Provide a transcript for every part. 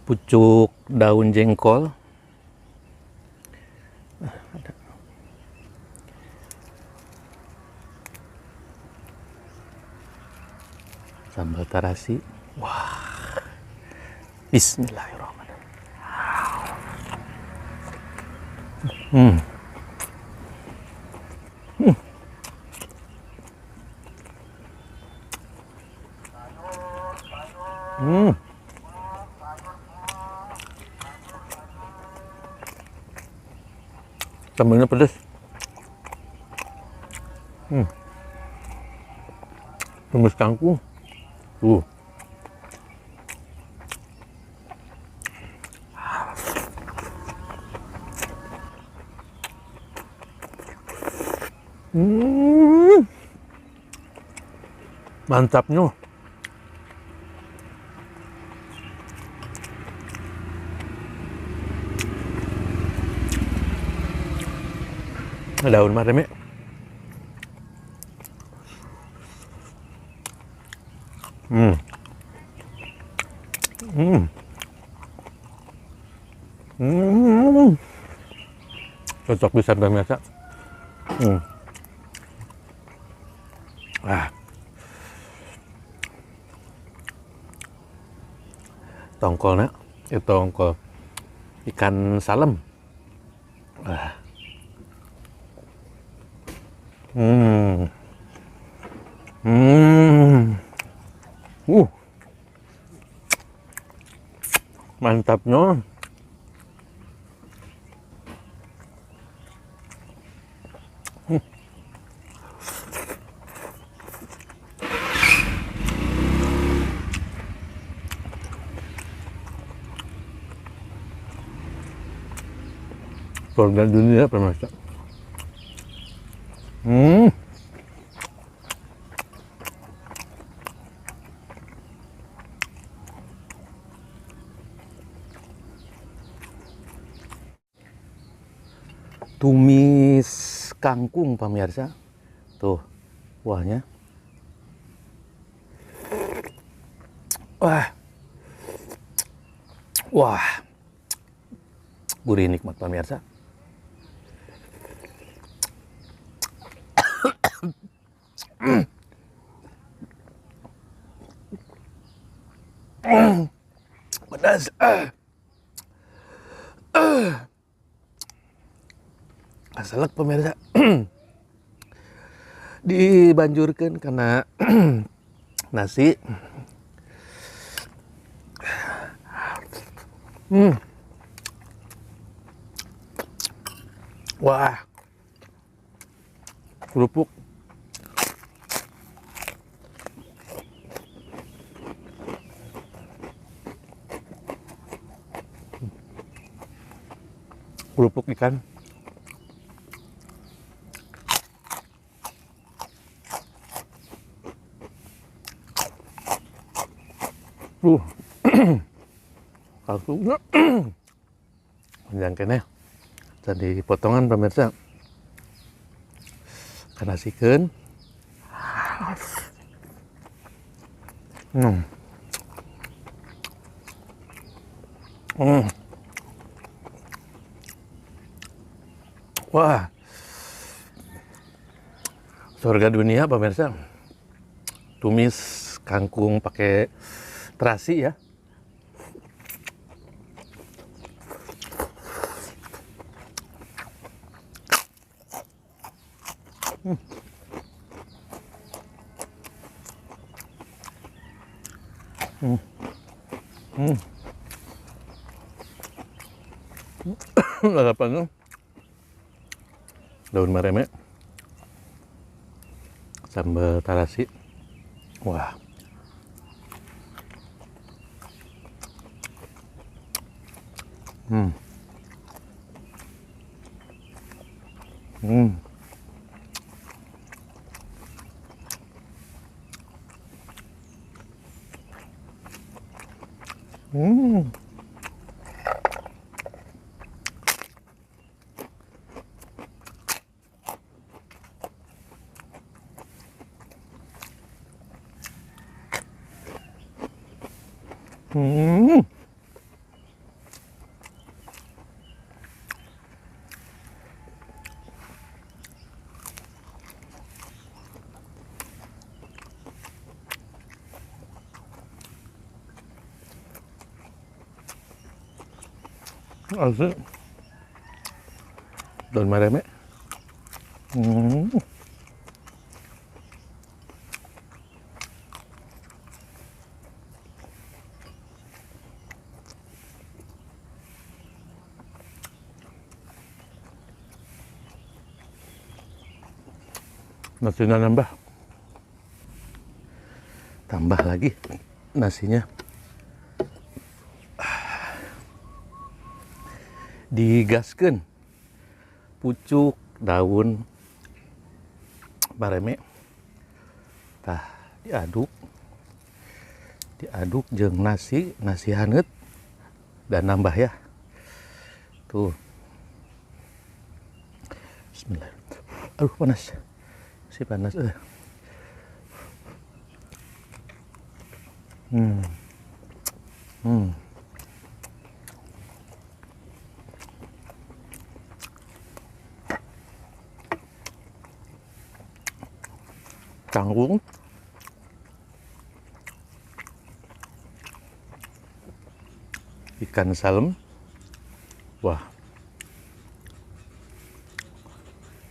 pucuk daun jengkol, sambal terasi. Wah, bismillahirrahmanirrahim. Hmm. Hmm. Sambalnya pedas. Tumis kangkung. Uh. Mantapnya. Daun mareme. Cocok bisa pemirsa. Ah. Tongkolnya itu tongkol ikan salem. Ah. Mantapnya. Surga dunia pemirsa. Tumis kangkung pemirsa. Tuh kuahnya. Wah. Wah. Gurih nikmat pemirsa. Pedas. Asalak pemirsa. Dibanjurkan karena nasi. Wah. Kerupuk. Kerupuk ikan. Kangkungnya panjang kene. Jadi potongan pemirsa. Kanasikeun. Wah. Surga dunia pemirsa. Tumis kangkung pakai terasi ya. Lalapannya daun mareme, sambal terasi. Wah. Asli. Daun mareme. Nasinya nambah. Tambah lagi nasinya. Digaskeun pucuk daun bareme. Tah diaduk jeung nasi hangat dan nambah ya. Tuh. Bismillah. Aduh panas. Si panas. Kangkung, ikan salem, wah,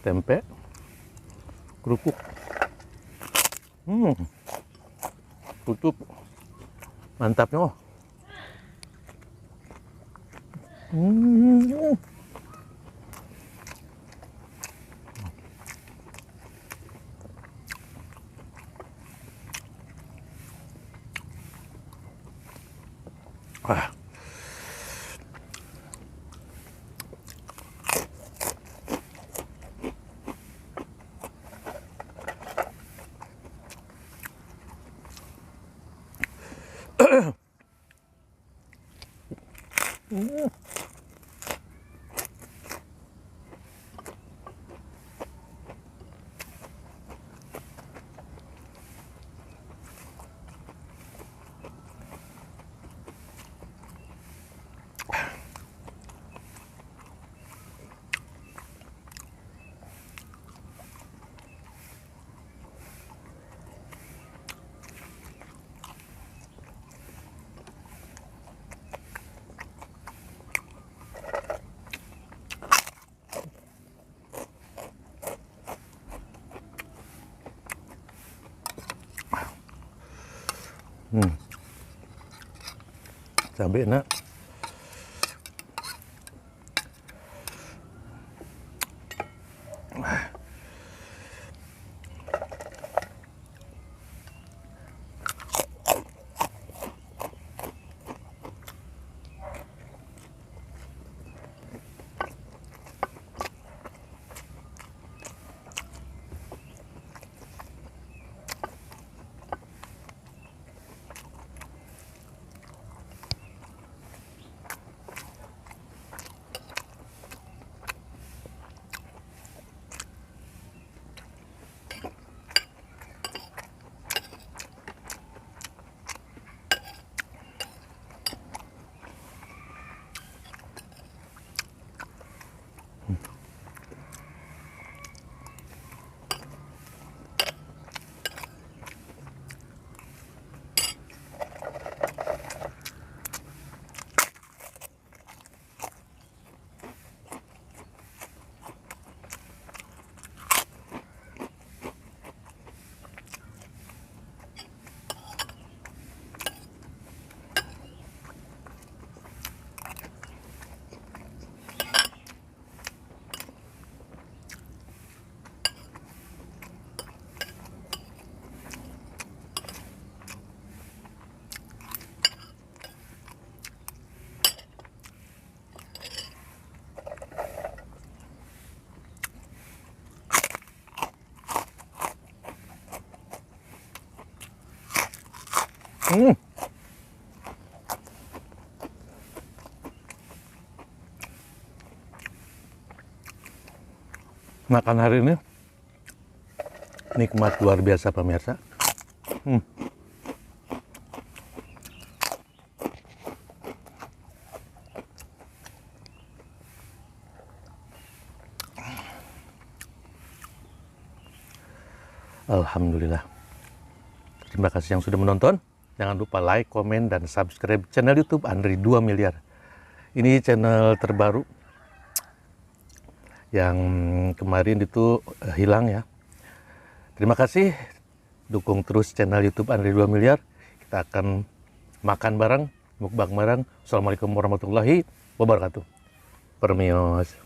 tempe, kerupuk, tutup, mantapnya. Ah. Cabai nak. Makan hari ini nikmat luar biasa pemirsa. Alhamdulillah. Terima kasih yang sudah menonton. Jangan lupa like, komen, dan subscribe channel YouTube Andri 2 Miliar Ini channel terbaru yang kemarin itu hilang ya. Terima kasih, dukung terus channel YouTube Andre 2 Miliar. Kita akan makan bareng, mukbang bareng. Assalamualaikum warahmatullahi wabarakatuh. Permios.